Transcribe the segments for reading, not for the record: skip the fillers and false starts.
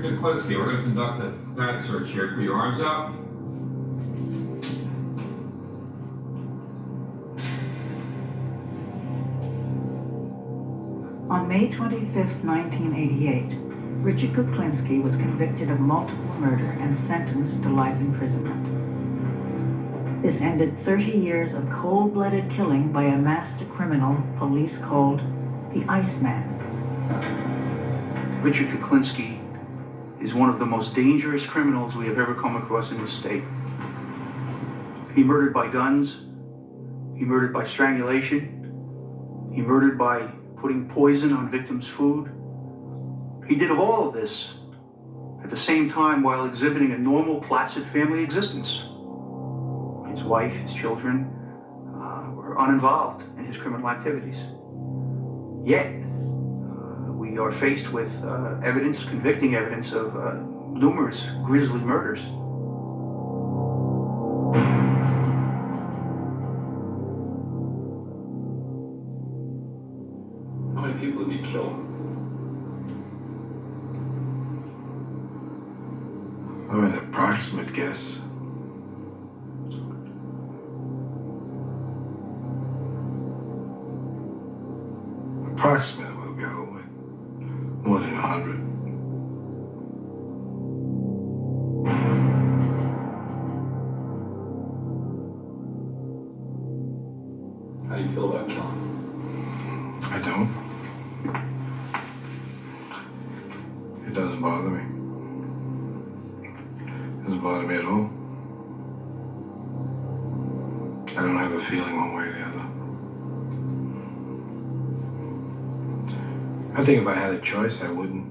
Richard Kuklinski, we're going to conduct a bat search here. Put your arms out. On May 25, 1988, Richard Kuklinski was convicted of multiple murder and sentenced to life imprisonment. This ended 30 years of cold-blooded killing by a master criminal police called the Iceman. Richard Kuklinski is one of the most dangerous criminals we have ever come across in this state. He murdered by guns, he murdered by strangulation, he murdered by putting poison on victims' food. He did all of this at the same time while exhibiting a normal, placid family existence. His wife, his children were uninvolved in his criminal activities. Yet, we are faced with evidence, convicting evidence of numerous grisly murders. How many people have you killed? Oh, an approximate guess. Approximate, we'll go with more than 100. How do you feel about killing? I don't. It doesn't bother me. It doesn't bother me at all. I don't have a feeling one way or the other. I think if I had a choice, I wouldn't.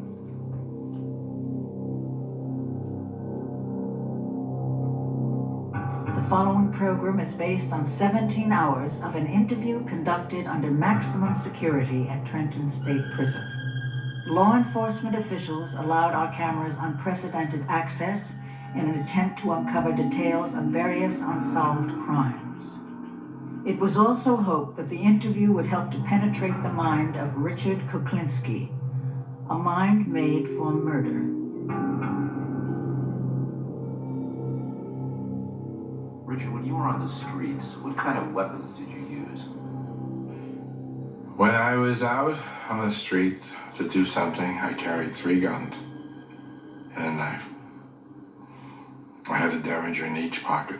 The following program is based on 17 hours of an interview conducted under maximum security at Trenton State Prison. Law enforcement officials allowed our cameras unprecedented access in an attempt to uncover details of various unsolved crimes. It was also hoped that the interview would help to penetrate the mind of Richard Kuklinski, a mind made for murder. Richard, when you were on the streets, what kind of weapons did you use? When I was out on the street to do something, I carried 3 guns and a knife. I had a Derringer in each pocket.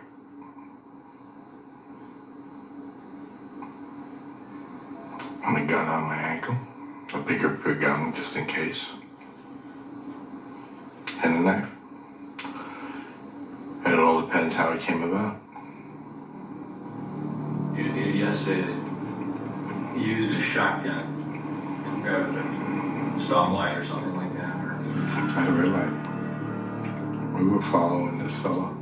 And a gun on my ankle, a bigger gun just in case, and a knife. And it all depends how it came about. You indicated yesterday that you used a shotgun rather than a stop light or something like that. At a red light. We were following this fella.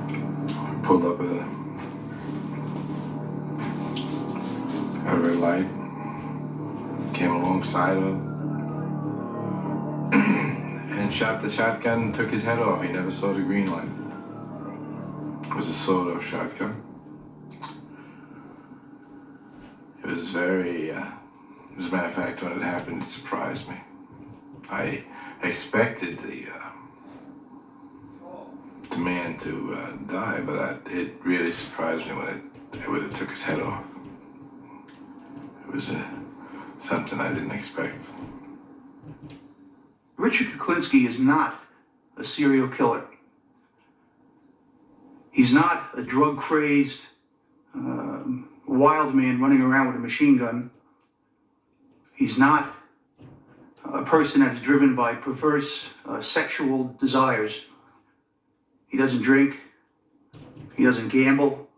We pulled up at a red light, came alongside of him, and shot the shotgun and took his head off. He never saw the green light. It was a sawed-off shotgun. It was very, as a matter of fact, when it happened, it surprised me. I expected the man to die, but it really surprised me when it took his head off. It was something I didn't expect. Richard Kuklinski is not a serial killer. He's not a drug-crazed, wild man running around with a machine gun. He's not a person that is driven by perverse sexual desires. He doesn't drink. He doesn't gamble.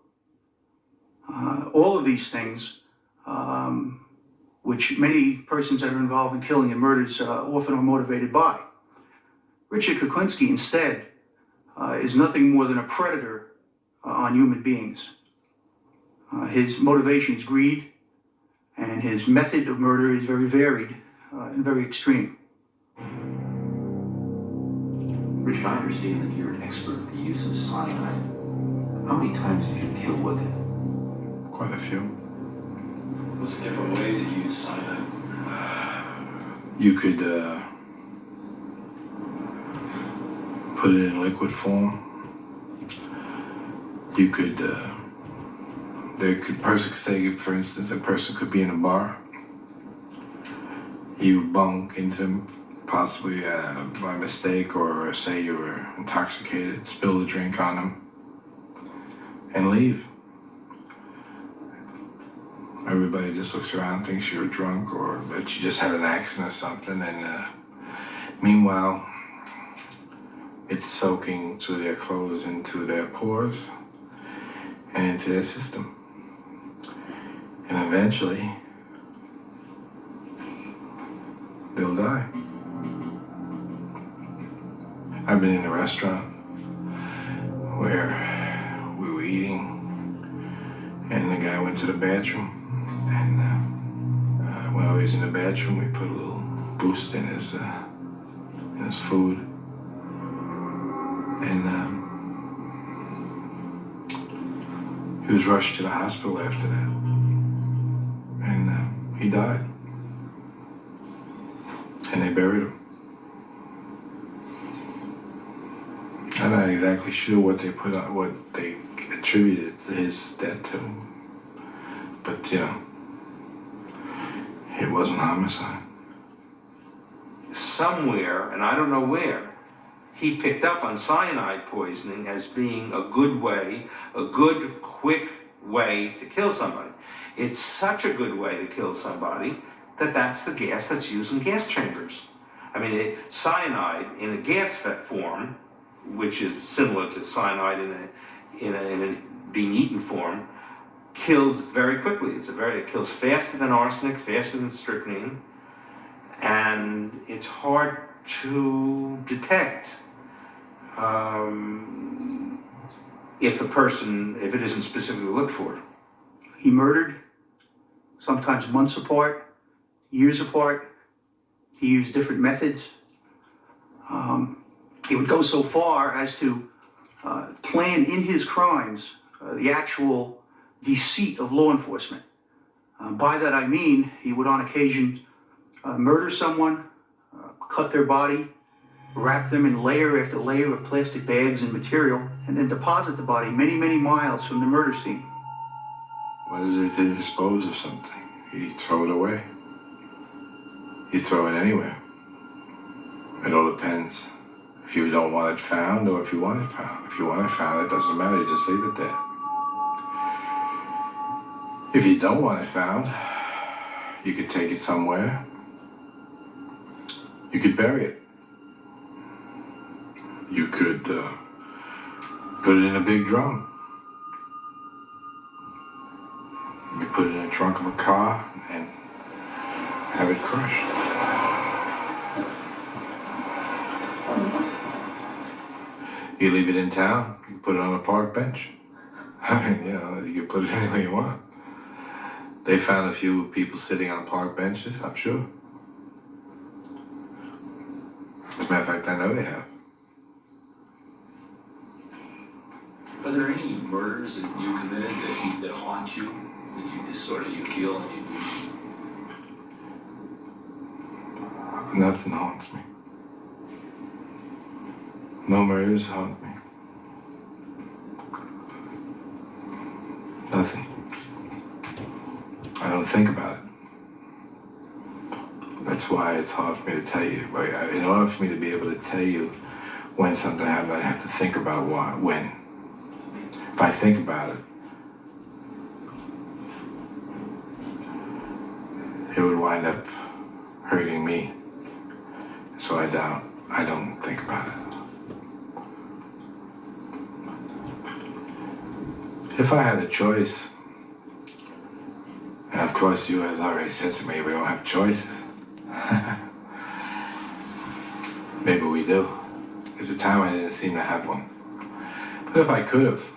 All of these things, which many persons that are involved in killing and murders often are motivated by. Richard Kuklinski, instead, is nothing more than a predator on human beings. His motivation is greed, and his method of murder is very varied and very extreme. Richard, I understand that you're an expert at the use of cyanide. How many times did you kill with it? Quite a few. What's the different ways you use cyanide? You could put it in liquid form. You could, person could say, for instance, a person could be in a bar. You bunk into them, possibly by mistake, or say you were intoxicated, spill the drink on them, and leave. Everybody just looks around, thinks you're drunk or that you just had an accident or something, and meanwhile, it's soaking through their clothes into their pores and into their system. And eventually, they'll die. I've been in a restaurant where we were eating and the guy went to the bathroom, and while he was in the bathroom, we put a little boost in his food, and he was rushed to the hospital after that, and he died, and they buried him. I'm not exactly sure what they put on, what they attributed his death to, but you know, it wasn't homicide. Somewhere, and I don't know where, he picked up on cyanide poisoning as being a good way, a good, quick way to kill somebody. It's such a good way to kill somebody that that's the gas that's used in gas chambers. I mean, cyanide in a gas form, which is similar to cyanide in a being eaten form, kills very quickly. It kills faster than arsenic, faster than strychnine, and it's hard to detect if it isn't specifically looked for. He murdered, sometimes months apart, years apart. He used different methods. He would go so far as to plan in his crimes the actual deceit of law enforcement. By that I mean, he would on occasion murder someone, cut their body, wrap them in layer after layer of plastic bags and material, and then deposit the body many, many miles from the murder scene. What is it to dispose of something? You throw it away. You throw it anywhere. It all depends. If you don't want it found or if you want it found. If you want it found, it doesn't matter, you just leave it there. If you don't want it found, you could take it somewhere. You could bury it. You could put it in a big drum. You put it in the trunk of a car and have it crushed. You leave it in town, you put it on a park bench. I mean, you know, you can put it anywhere you want. They found a few people sitting on park benches, I'm sure. As a matter of fact, I know they have. Are there any murders that you committed that haunt you? That you just sort of, you feel and you... Nothing haunts me. No murders haunt me. Nothing. I don't think about it. That's why it's hard for me to tell you. But in order for me to be able to tell you when something happened, I have to think about when. If I think about it, it would wind up hurting me. So I don't think about it. If I had a choice, and of course you has already said to me we don't have choices. Maybe we do. At the time I didn't seem to have one. But if I could have,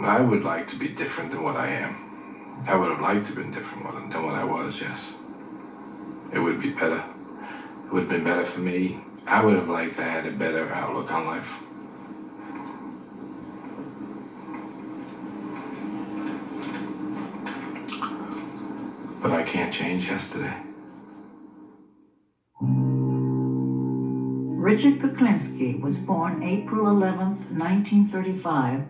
I would like to be different than what I am. I would have liked to have been different than what I was, yes. It would be better. It would have been better for me. I would have liked to have had a better outlook on life. But I can't change yesterday. Richard Kuklinski was born April 11, 1935,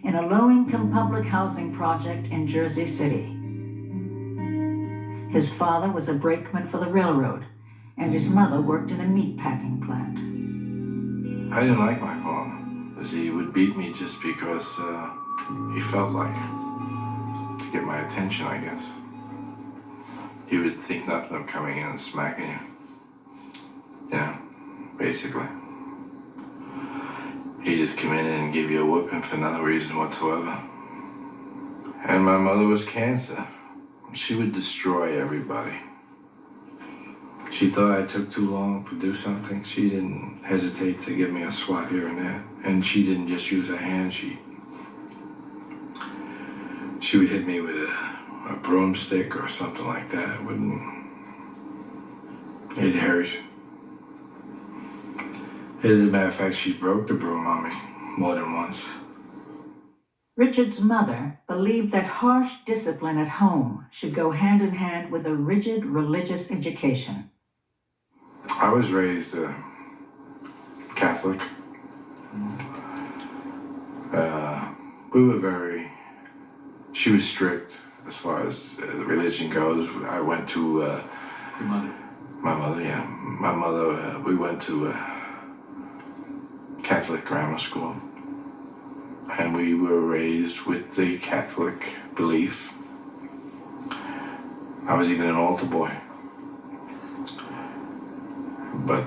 in a low-income public housing project in Jersey City. His father was a brakeman for the railroad, and his mother worked in a meatpacking plant. I didn't like my father, because he would beat me just because he felt like it, to get my attention, I guess. He would think nothing of coming in and smacking you. Yeah, basically. He'd just come in and give you a whooping for no reason whatsoever. And my mother was cancer. She would destroy everybody. She thought I took too long to do something. She didn't hesitate to give me a swat here and there. And she didn't just use her hand, she would hit me with a broomstick or something like that. It hurt. As a matter of fact, she broke the broom on me more than once. Richard's mother believed that harsh discipline at home should go hand in hand with a rigid religious education. I was raised Catholic. She was strict as far as the religion goes. I went to... Your mother? My mother, yeah. My mother, we went to Catholic grammar school. And we were raised with the Catholic belief. I was even an altar boy. But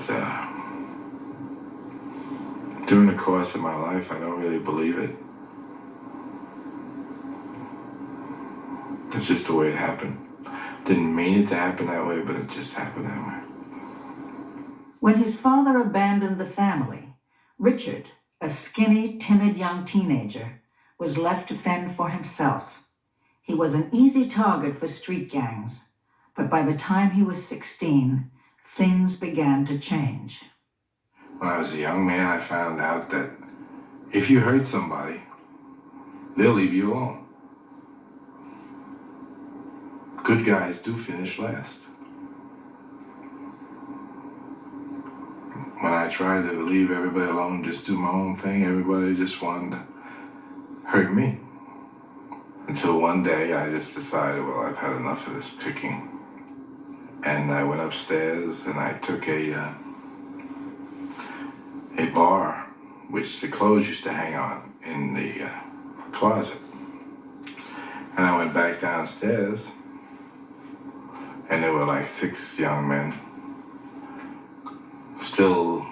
during the course of my life, I don't really believe it. It's just the way it happened. Didn't mean it to happen that way, but it just happened that way. When his father abandoned the family, Richard, a skinny, timid young teenager, was left to fend for himself. He was an easy target for street gangs, but by the time he was 16, things began to change. When I was a young man, I found out that if you hurt somebody, they'll leave you alone. Good guys do finish last. When I tried to leave everybody alone, just do my own thing, everybody just wanted to hurt me. Until one day I just decided, well, I've had enough of this picking. And I went upstairs and I took a bar, which the clothes used to hang on in the closet. And I went back downstairs and there were like 6 young men still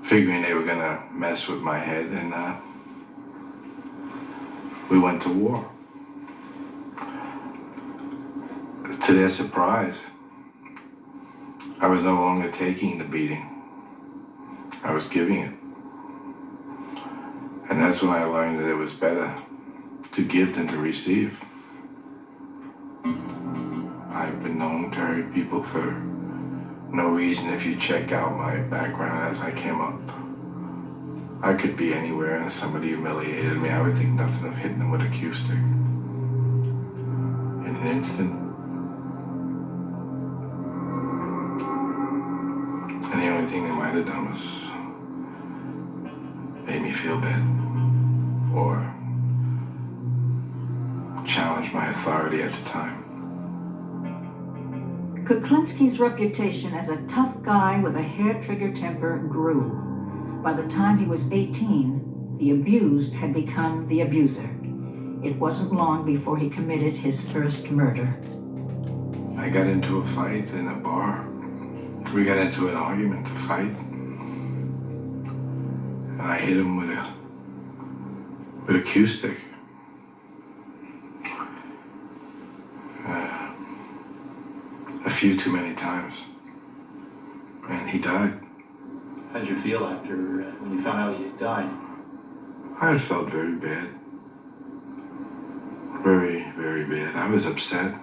figuring they were gonna mess with my head, and we went to war. To their surprise, I was no longer taking the beating. I was giving it. And that's when I learned that it was better to give than to receive. I've been known to hurt people for no reason. If you check out my background as I came up, I could be anywhere, and if somebody humiliated me, I would think nothing of hitting them with a cue stick. In an instant. And the only thing they might have done was made me feel bad or challenge my authority at the time. Kuklinski's reputation as a tough guy with a hair-trigger temper grew. By the time he was 18, the abused had become the abuser. It wasn't long before he committed his first murder. I got into a fight in a bar. We got into an argument, a fight. And I hit him with a cue stick. A few too many times. And he died. How did you feel after when you found out he had died? I had felt very bad. Very, very bad. I was upset.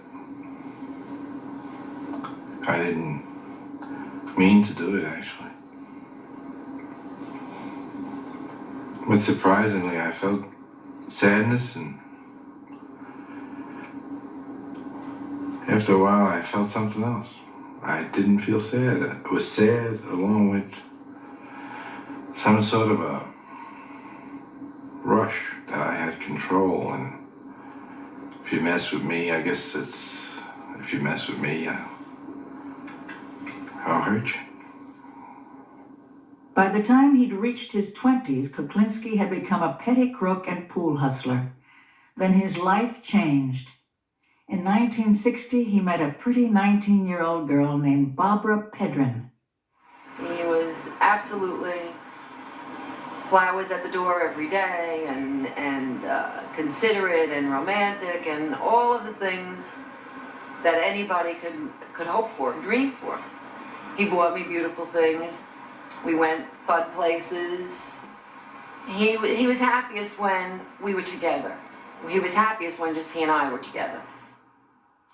I didn't mean to do it, actually. But surprisingly, I felt sadness, and after a while, I felt something else. I didn't feel sad. I was sad along with some sort of a rush that I had control. And if you mess with me, I guess if you mess with me, I'll hurt you. By the time he'd reached his 20s, Kuklinski had become a petty crook and pool hustler. Then his life changed. In 1960, he met a pretty 19-year-old girl named Barbara Pedrin. He was absolutely flowers at the door every day and considerate and romantic and all of the things that anybody could hope for, dream for. He bought me beautiful things. We went fun places. He was happiest when we were together. He was happiest when just he and I were together.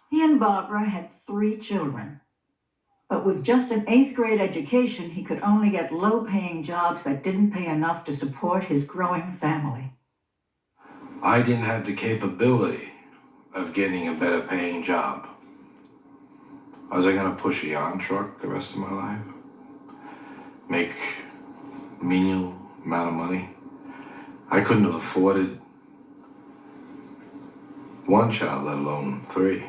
He and Barbara had 3 children. But with just an 8th grade education, he could only get low-paying jobs that didn't pay enough to support his growing family. I didn't have the capability of getting a better paying job. Was I gonna push a yarn truck the rest of my life? Make menial amount of money? I couldn't have afforded 1 child, let alone 3.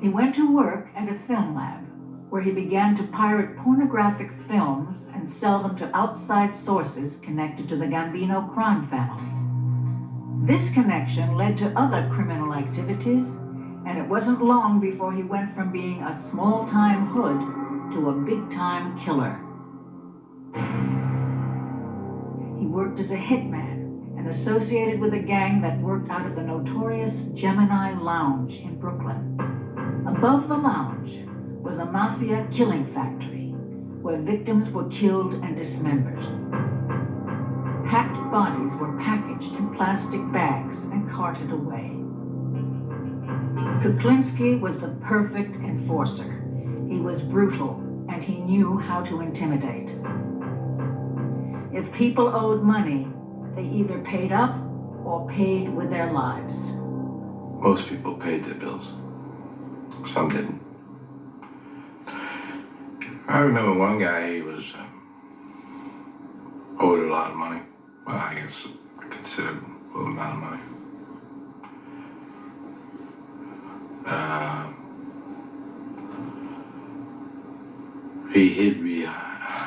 He went to work at a film lab, where he began to pirate pornographic films and sell them to outside sources connected to the Gambino crime family. This connection led to other criminal activities, and it wasn't long before he went from being a small-time hood to a big-time killer. He worked as a hitman and associated with a gang that worked out of the notorious Gemini Lounge in Brooklyn. Above the lounge was a mafia killing factory where victims were killed and dismembered. Hacked bodies were packaged in plastic bags and carted away. Kuklinski was the perfect enforcer. He was brutal, and he knew how to intimidate. If people owed money, they either paid up or paid with their lives. Most people paid their bills. Some didn't. I remember one guy, he was owed a lot of money. Well, I guess considered a little amount of money.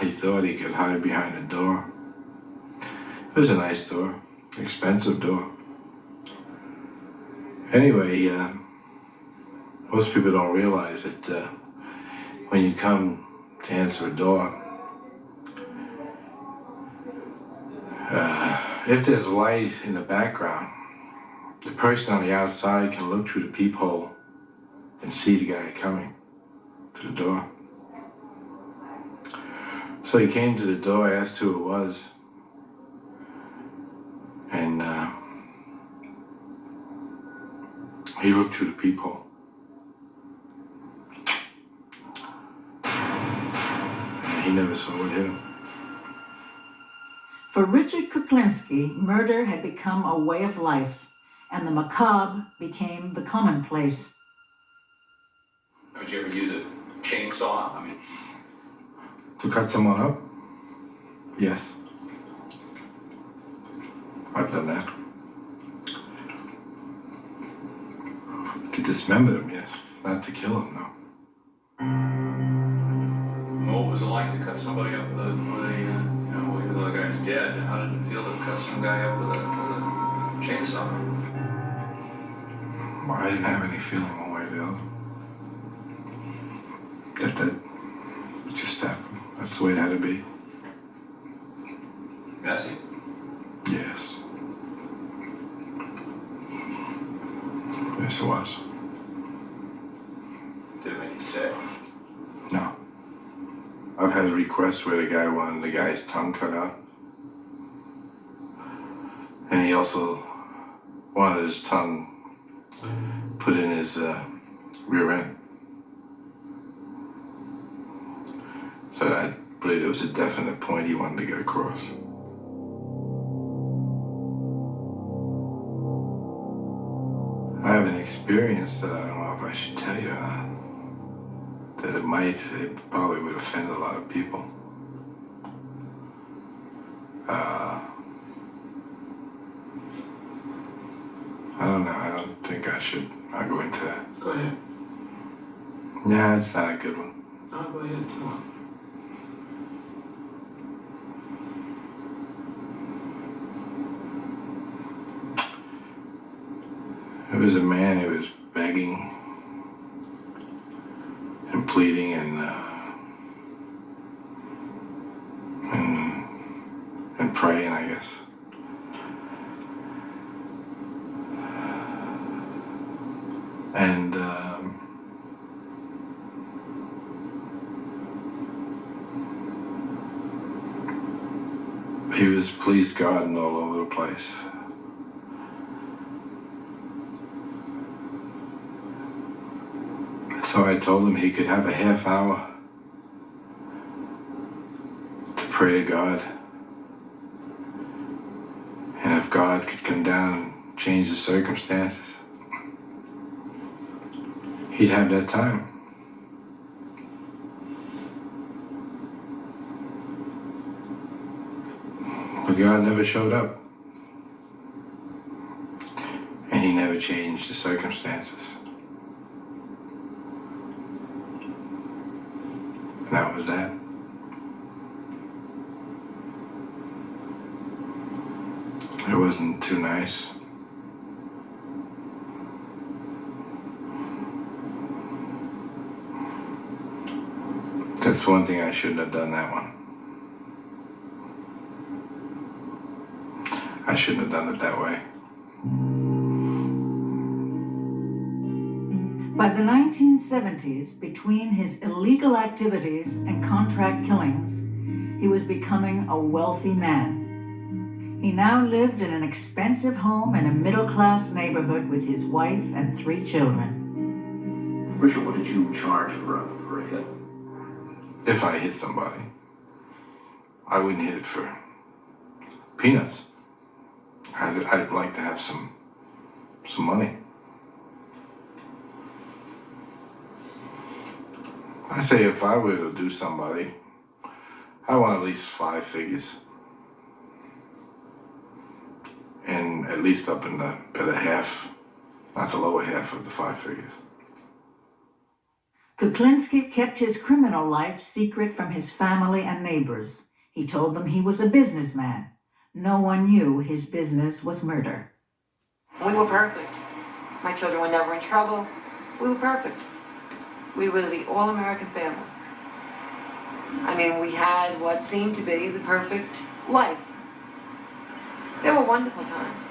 He thought he could hide behind a door. It was a nice door, expensive door. Anyway, most people don't realize that when you come to answer a door, if there's light in the background, the person on the outside can look through the peephole and see the guy coming to the door. So he came to the door, asked who it was, and he looked through the peephole. And he never saw what hit him. For Richard Kuklinski, murder had become a way of life, and the macabre became the commonplace. Would you ever use a chainsaw? I mean, To cut someone up? Yes. I've done that. To dismember them, yes. Not to kill them, no. what was it like to cut somebody up with a even though the guy's dead, how did it feel to cut some guy up with a chainsaw? Well, I didn't have any feeling one way or the other. That it just happened. That's the way it had to be. Messy. Yes. Yes, it was. Did it make you sick? No. I've had requests where the guy wanted the guy's tongue cut out. And he also wanted his tongue put in his rear end. So I believe there was a definite point he wanted to get across. I have an experience that I don't know if I should tell you or not. that it probably would offend a lot of people. I don't know, I don't think I'll go into that. Go ahead. Yeah, it's not a good one. No, go ahead, tell him. There was a man who was begging and pleading and praying, I guess. And he was pleased God and all over the place. So I told him he could have a half hour to pray to God. And if God could come down and change the circumstances, he'd have that time. But God never showed up. And he never changed the circumstances. And that was that. It wasn't too nice. That's one thing I shouldn't have done that one. I shouldn't have done it that way. By the 1970s, between his illegal activities and contract killings, he was becoming a wealthy man. He now lived in an expensive home in a middle-class neighborhood with his wife and 3 children. Richard, what did you charge for a hit? If I hit somebody, I wouldn't hit it for peanuts. I'd like to have some money. I say if I were to do somebody, I want at least 5 figures. And at least up in the better half, not the lower half of the 5 figures. Kuklinski kept his criminal life secret from his family and neighbors. He told them he was a businessman. No one knew his business was murder. We were perfect. My children were never in trouble. We were perfect. We were the all-American family. I mean, we had what seemed to be the perfect life. There were wonderful times.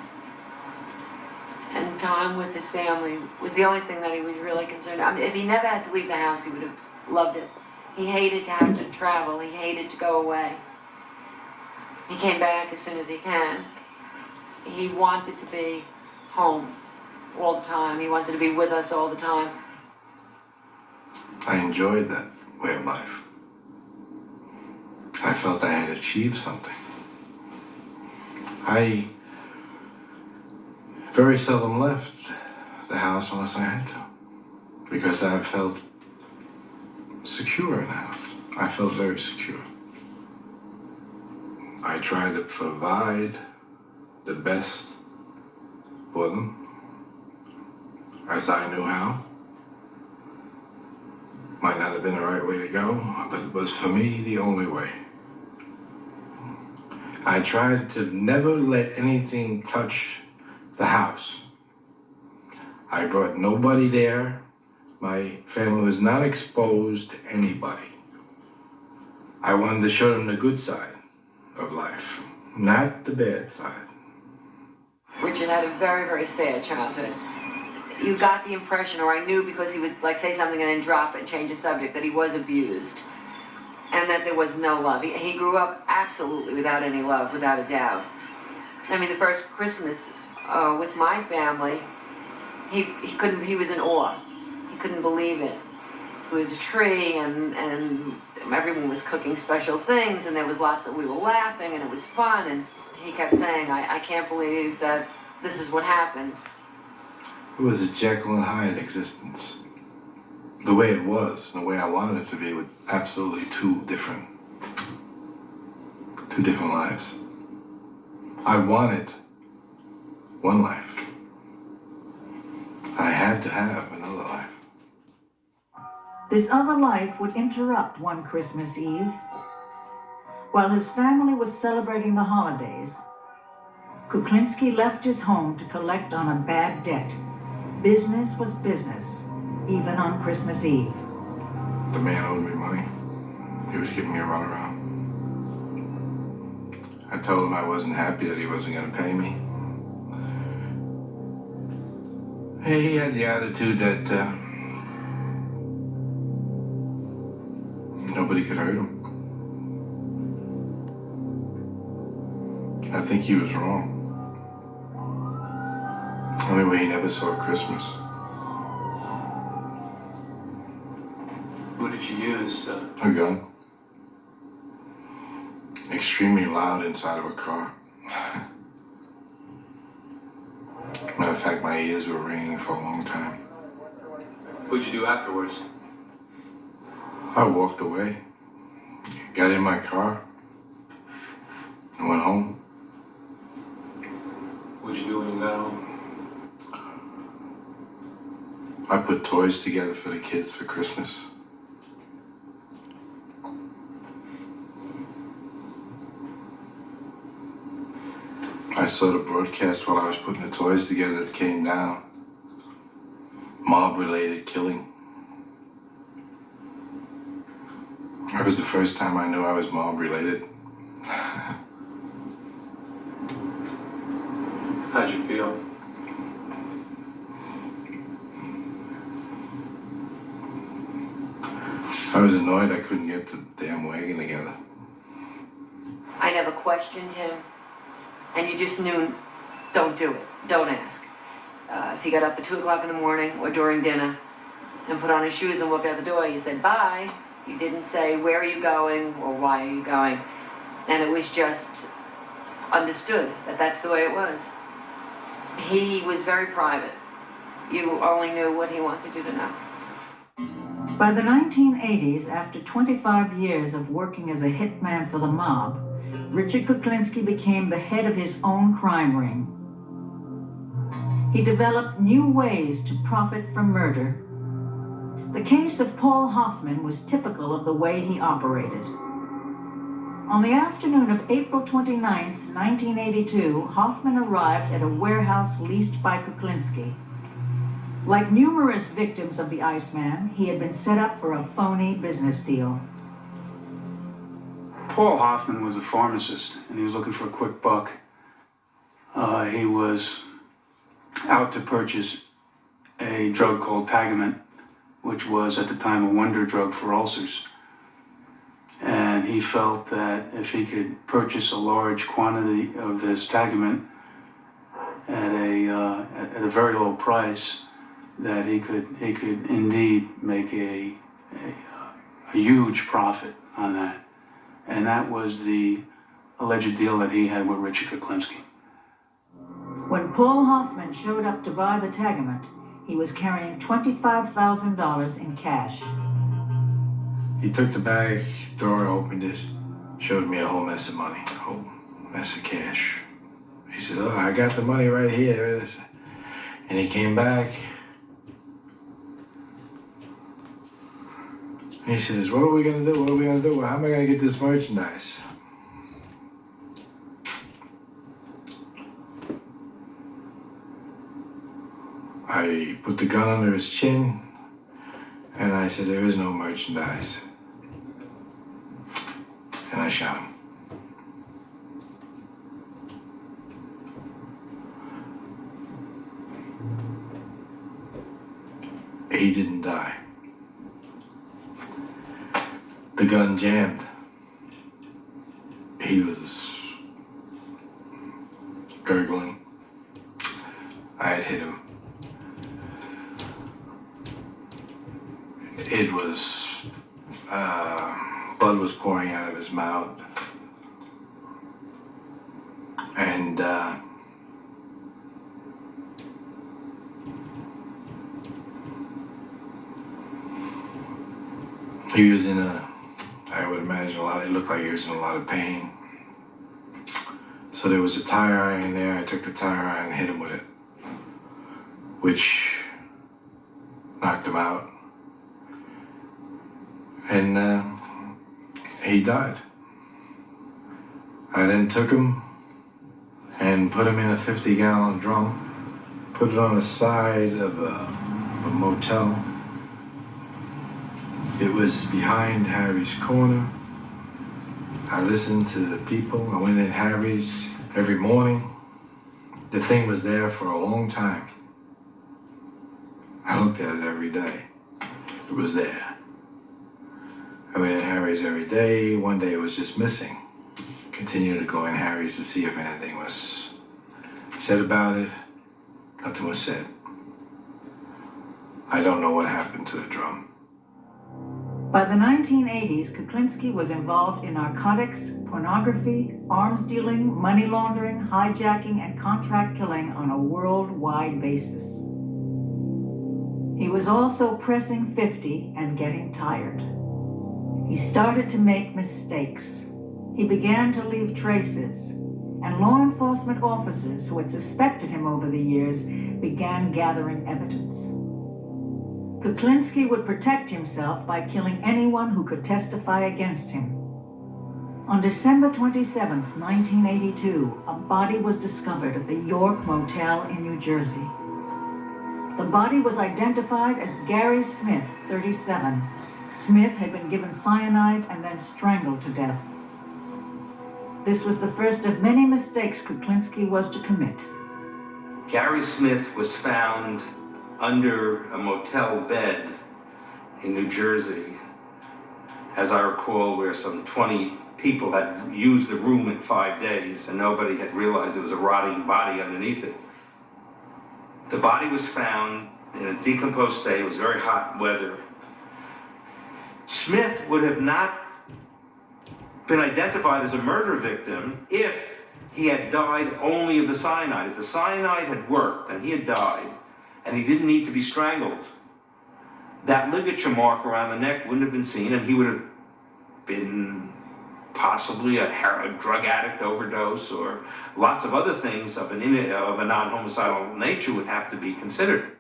And time with his family was the only thing that he was really concerned about. I mean, if he never had to leave the house, he would have loved it. He hated to have to travel. He hated to go away. He came back as soon as he can. He wanted to be home all the time. He wanted to be with us all the time. I enjoyed that way of life. I felt I had achieved something. I very seldom left the house unless I had to, because I felt secure in the house. I felt very secure. I tried to provide the best for them as I knew how. Might not have been the right way to go, but it was for me the only way. I tried to never let anything touch the house. I brought nobody there. My family was not exposed to anybody. I wanted to show them the good side of life, not the bad side. Richard had a very, very sad childhood. You got the impression, or I knew because he would like say something and then drop it and change the subject, that he was abused and that there was no love. He grew up absolutely without any love, without a doubt. I mean, the first Christmas with my family, he was in awe. He couldn't believe it. It was a tree and everyone was cooking special things and there was we were laughing and it was fun, and he kept saying, I can't believe that this is what happens. It was a Jekyll and Hyde existence. the way it was, the way I wanted it to be, with absolutely two different lives. I wanted one life. I had to have another life. This other life would interrupt one Christmas Eve. While his family was celebrating the holidays, Kuklinski left his home to collect on a bad debt. Business was business, even on Christmas Eve. The man owed me money. He was giving me a runaround. I told him I wasn't happy that he wasn't going to pay me. He had the attitude that nobody could hurt him. I think he was wrong. Anyway, he never saw Christmas. What did you use? A gun. Extremely loud inside of a car. Matter of fact, my ears were ringing for a long time. What'd you do afterwards? I walked away, got in my car, and went home. What'd you do when you got home? I put toys together for the kids for Christmas. I saw the broadcast while I was putting the toys together that came down. Mob-related killing. That was the first time I knew I was mob-related. How'd you feel? I was annoyed I couldn't get the damn wagon together. I never questioned him, and you just knew, don't do it, don't ask. If he got up at 2 o'clock in the morning or during dinner and put on his shoes and walked out the door, you said bye. You didn't say, where are you going or why are you going? And it was just understood that that's the way it was. He was very private. You only knew what he wanted you to know. By the 1980s, after 25 years of working as a hitman for the mob, Richard Kuklinski became the head of his own crime ring. He developed new ways to profit from murder. The case of Paul Hoffman was typical of the way he operated. On the afternoon of April 29, 1982, Hoffman arrived at a warehouse leased by Kuklinski. Like numerous victims of the Iceman, he had been set up for a phony business deal. Paul Hoffman was a pharmacist, and he was looking for a quick buck. He was out to purchase a drug called Tagament, which was at the time a wonder drug for ulcers. And he felt that if he could purchase a large quantity of this Tagament at a very low price, that he could indeed make a huge profit on that. And that was the alleged deal that he had with Richard Kuklinski. When Paul Hoffman showed up to buy the Tagament, he was carrying $25,000 in cash. He took the bag, door opened it, showed me a whole mess of money, a whole mess of cash. He said, oh, I got the money right here. And he came back. And he says, what are we gonna do? What are we gonna do? How am I gonna get this merchandise? I put the gun under his chin, and I said, there is no merchandise. And I shot him. He didn't die. The gun jammed. He was gurgling. I had hit him. It was, blood was pouring out of his mouth. And He was I would imagine it looked like he was in a lot of pain. So there was a tire iron there. I took the tire iron and hit him with it, which knocked him out. And he died. I then took him and put him in a 50-gallon drum, put it on the side of a motel. It was behind Harry's corner. I listened to the people. I went in Harry's every morning. The thing was there for a long time. I looked at it every day. It was there. I went in Harry's every day. One day it was just missing. Continued to go in Harry's to see if anything was said about it. Nothing was said. I don't know what happened to the drum. By the 1980s, Kuklinski was involved in narcotics, pornography, arms dealing, money laundering, hijacking, and contract killing on a worldwide basis. He was also pressing 50 and getting tired. He started to make mistakes. He began to leave traces, and law enforcement officers who had suspected him over the years began gathering evidence. Kuklinski would protect himself by killing anyone who could testify against him. On December 27, 1982, a body was discovered at the York Motel in New Jersey. The body was identified as Gary Smith, 37. Smith had been given cyanide and then strangled to death. This was the first of many mistakes Kuklinski was to commit. Gary Smith was found under a motel bed in New Jersey, as I recall, where some 20 people had used the room in 5 days and nobody had realized there was a rotting body underneath it. The body was found in a decomposed state. It was very hot weather. Smith would have not been identified as a murder victim if he had died only of the cyanide. If the cyanide had worked and he had died, and he didn't need to be strangled, that ligature mark around the neck wouldn't have been seen, and he would have been possibly a drug addict overdose, or lots of other things of a non-homicidal nature would have to be considered.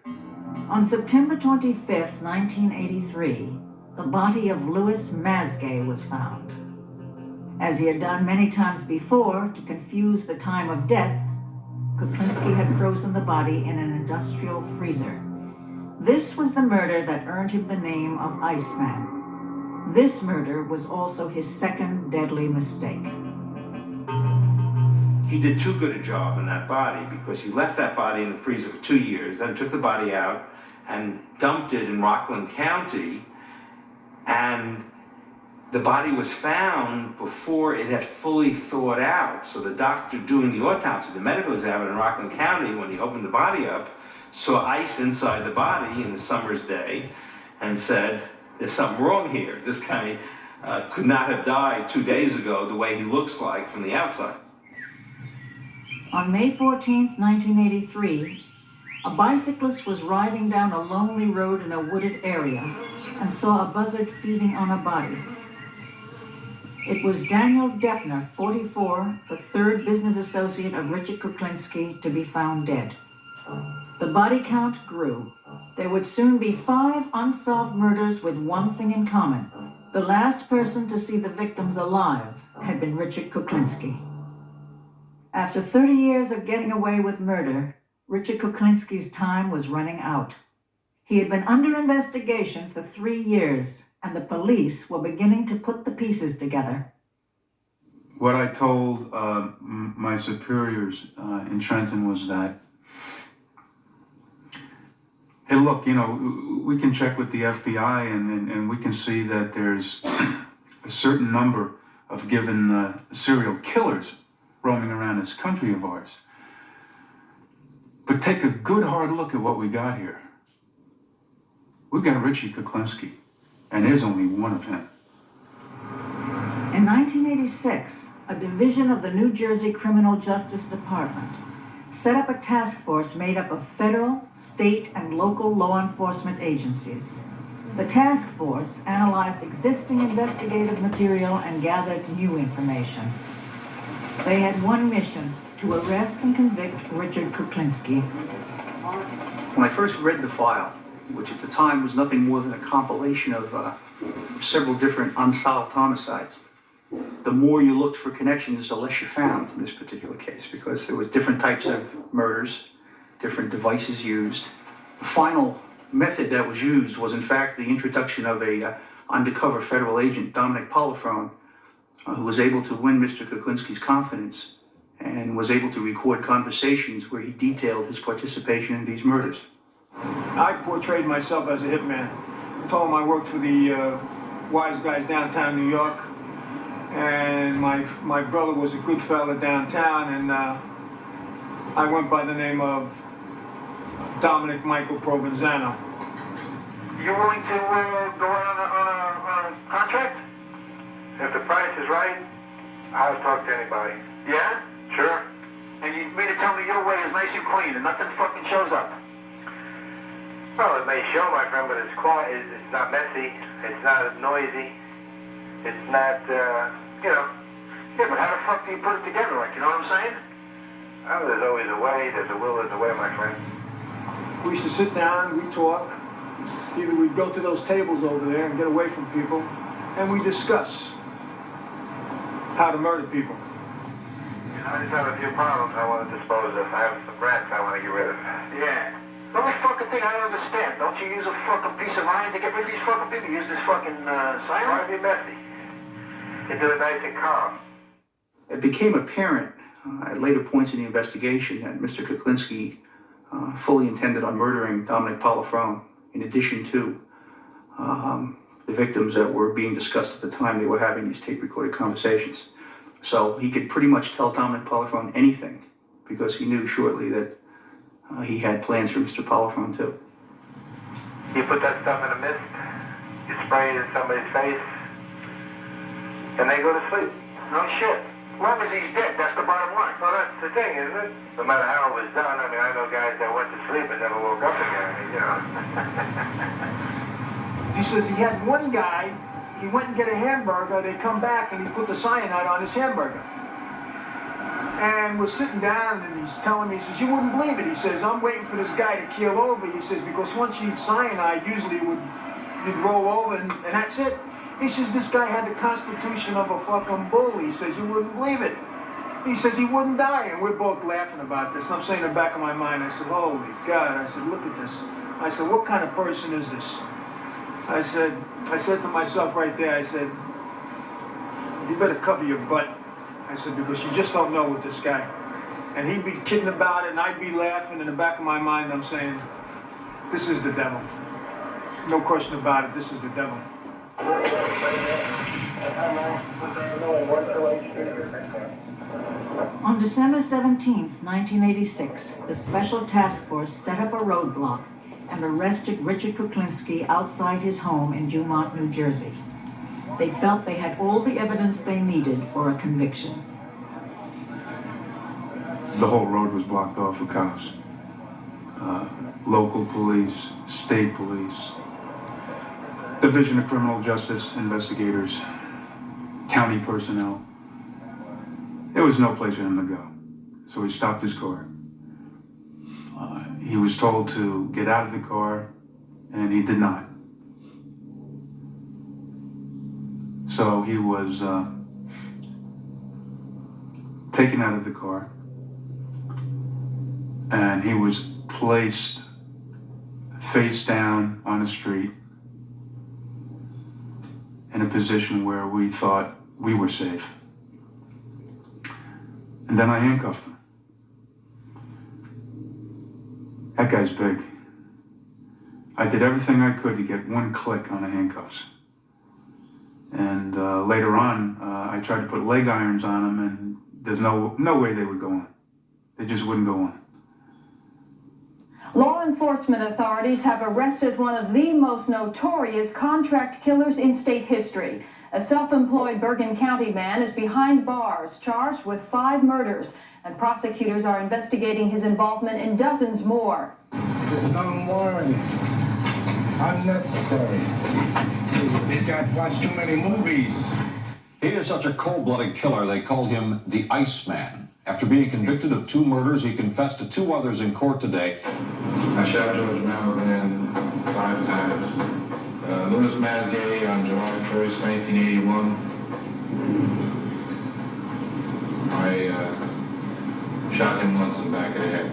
On September 25, 1983, the body of Louis Masgay was found. As he had done many times before to confuse the time of death, Kuklinski had frozen the body in an industrial freezer. This was the murder that earned him the name of Iceman. This murder was also his second deadly mistake. He did too good a job in that body, because he left that body in the freezer for 2 years, then took the body out and dumped it in Rockland County, and the body was found before it had fully thawed out. So the doctor doing the autopsy, the medical examiner in Rockland County, when he opened the body up, saw ice inside the body in the summer's day and said, there's something wrong here. This guy could not have died 2 days ago the way he looks like from the outside. On May 14, 1983, a bicyclist was riding down a lonely road in a wooded area and saw a buzzard feeding on a body. It was Daniel Deppner, 44, the third business associate of Richard Kuklinski, to be found dead. The body count grew. There would soon be 5 unsolved murders with one thing in common. The last person to see the victims alive had been Richard Kuklinski. After 30 years of getting away with murder, Richard Kuklinski's time was running out. He had been under investigation for 3 years, and the police were beginning to put the pieces together. What I told my superiors in Trenton was that, hey, look, we can check with the FBI and we can see that there's a certain number of given serial killers roaming around this country of ours. But take a good hard look at what we got here. We've got Richie Kuklinski, and there's only one of him. In 1986, a division of the New Jersey Criminal Justice Department set up a task force made up of federal, state, and local law enforcement agencies. The task force analyzed existing investigative material and gathered new information. They had one mission: to arrest and convict Richard Kuklinski. When I first read the file, which at the time was nothing more than a compilation of several different unsolved homicides, the more you looked for connections, the less you found in this particular case, because there was different types of murders, different devices used. The final method that was used was in fact the introduction of a undercover federal agent, Dominic Polifrone, who was able to win Mr. Kuklinski's confidence and was able to record conversations where he detailed his participation in these murders. I portrayed myself as a hitman. I told him I worked for the wise guys downtown New York, and my brother was a good fella downtown, and I went by the name of Dominic Michael Provenzano. You willing to go on a contract? If the price is right, I'll talk to anybody. Yeah? Sure. And you mean to tell me your way is nice and clean and nothing fucking shows up? Well, it may show, my friend, but it's quiet. It's not messy. It's not noisy. It's not, Yeah, but how the fuck do you put it together, like, you know what I'm saying? Oh, there's always a way. There's a will, there's a way, my friend. We used to sit down, we'd talk. Either we'd go to those tables over there and get away from people, and we discuss how to murder people. I just have a few problems I want to dispose of. I have some rats I want to get rid of. Yeah. The only fucking thing I don't understand, don't you use a fucking piece of iron to get rid of these fucking people? You use this fucking cyanide? Why be messy? You do it nice and calm. It became apparent at later points in the investigation that Mr. Kuklinski fully intended on murdering Dominic Polifrone, in addition to the victims that were being discussed at the time they were having these tape-recorded conversations. So he could pretty much tell Dominic Polifrone anything, because he knew shortly that he had plans for Mr. Polifrone too. You put that stuff in a mist, you spray it in somebody's face, and they go to sleep. No shit. As long as he's dead, that's the bottom line. Well, that's the thing, isn't it? No matter how it was done, I mean, I know guys that went to sleep and never woke up again. I mean, you know. He says he had one guy, he went and get a hamburger, they come back and he put the cyanide on his hamburger. And we're sitting down and he's telling me, he says, you wouldn't believe it. He says, I'm waiting for this guy to keel over. He says, because once you eat cyanide, usually you'd roll over and that's it. He says, this guy had the constitution of a fucking bull. He says, you wouldn't believe it. He says, he wouldn't die. And we're both laughing about this. And I'm saying in the back of my mind, I said, holy God. I said, look at this. I said, what kind of person is this? I said to myself right there, I said, you better cover your butt. I said, because you just don't know with this guy. And he'd be kidding about it, and I'd be laughing. In the back of my mind, I'm saying, this is the devil. No question about it, this is the devil. On December 17th, 1986, the Special Task Force set up a roadblock and arrested Richard Kuklinski outside his home in Dumont, New Jersey. They felt they had all the evidence they needed for a conviction. The whole road was blocked off with cops. Local police, state police, Division of Criminal Justice investigators, county personnel. There was no place for him to go. So he stopped his car. He was told to get out of the car, and he did not. So he was taken out of the car, and he was placed face down on a street in a position where we thought we were safe. And then I handcuffed him. That guy's big. I did everything I could to get one click on the handcuffs. And later on, I tried to put leg irons on him, and there's no way they would go on. They just wouldn't go on. Law enforcement authorities have arrested one of the most notorious contract killers in state history. A self-employed Bergen County man is behind bars, charged with 5 murders, and prosecutors are investigating his involvement in dozens more. There's no warning. Unnecessary. These guys watch too many movies. He is such a cold-blooded killer, they call him the Iceman. After being convicted of 2 murders, he confessed to 2 others in court today. I shot George Malvin 5 times. Louis Masgay on July 1st, 1981. I shot him once in the back of the head.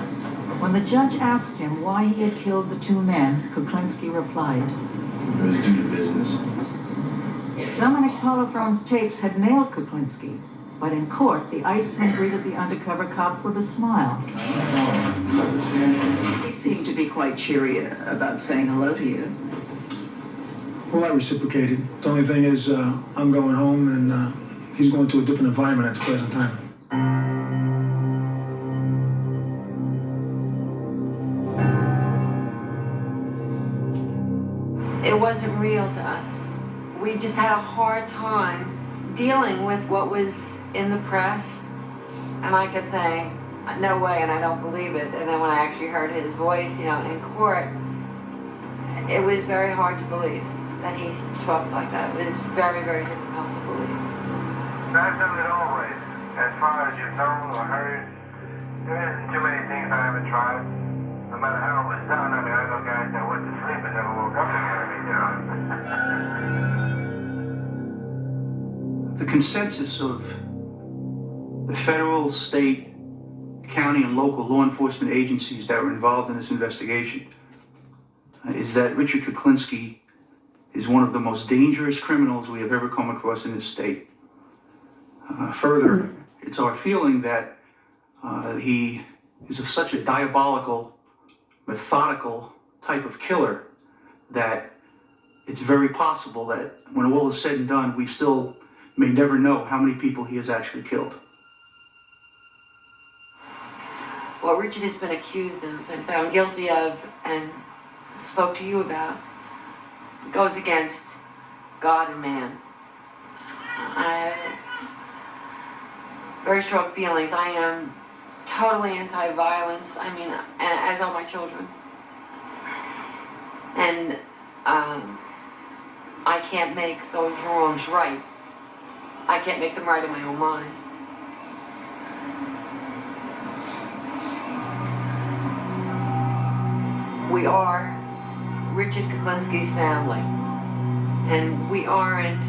When the judge asked him why he had killed the 2 men, Kuklinski replied, It was due to business. Dominic Polifrone's tapes had nailed Kuklinski, but in court, the Iceman greeted the undercover cop with a smile. He seemed to be quite cheery about saying hello to you. Well, I reciprocated. The only thing is, I'm going home and he's going to a different environment at the present time. It wasn't real to us. We just had a hard time dealing with what was in the press. And I kept saying, no way, and I don't believe it. And then when I actually heard his voice, in court, it was very hard to believe that he talked like that. It was very, very difficult to believe. I've done it always. As far as you've known or heard, there isn't too many things I haven't tried. No matter how it was done, I know guys that went to sleep and never woke up again, The consensus of the federal, state, county, and local law enforcement agencies that were involved in this investigation is that Richard Kuklinski is one of the most dangerous criminals we have ever come across in this state. Further, it's our feeling that he is of such a diabolical, methodical type of killer that it's very possible that when all is said and done, we still may never know how many people he has actually killed. What Richard has been accused of and found guilty of and spoke to you about goes against God and man. I have very strong feelings. I am totally anti-violence. As are my children. And I can't make those wrongs right. I can't make them right in my own mind. We are Richard Kuklinski's family, and we aren't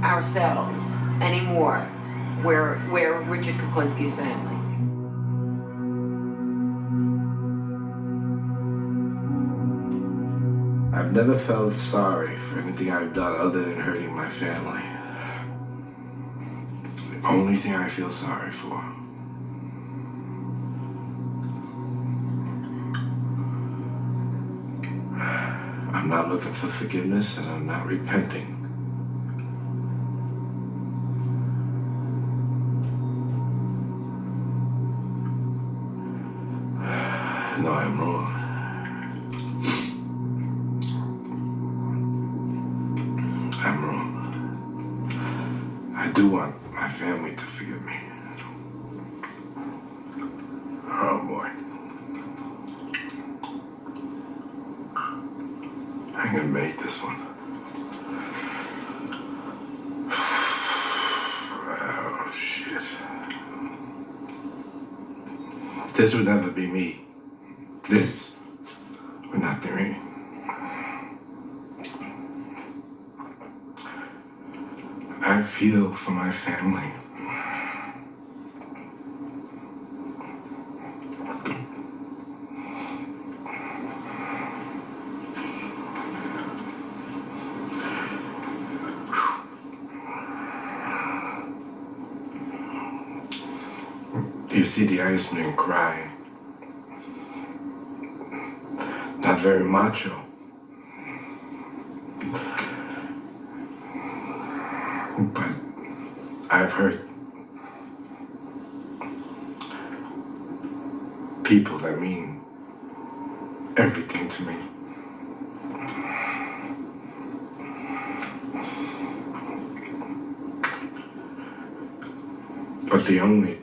ourselves anymore. We're Richard Kuklinski's family. I've never felt sorry for anything I've done other than hurting my family. The only thing I feel sorry for. I'm not looking for forgiveness and I'm not repenting. No, I'm wrong. I'm wrong. I do want my family to forgive me. Oh boy. I'm gonna make this one. Oh shit. This would never be me. This would not be me. I feel for my family. You see the Iceman cry. Not very macho. But I've heard people that mean everything to me. But the only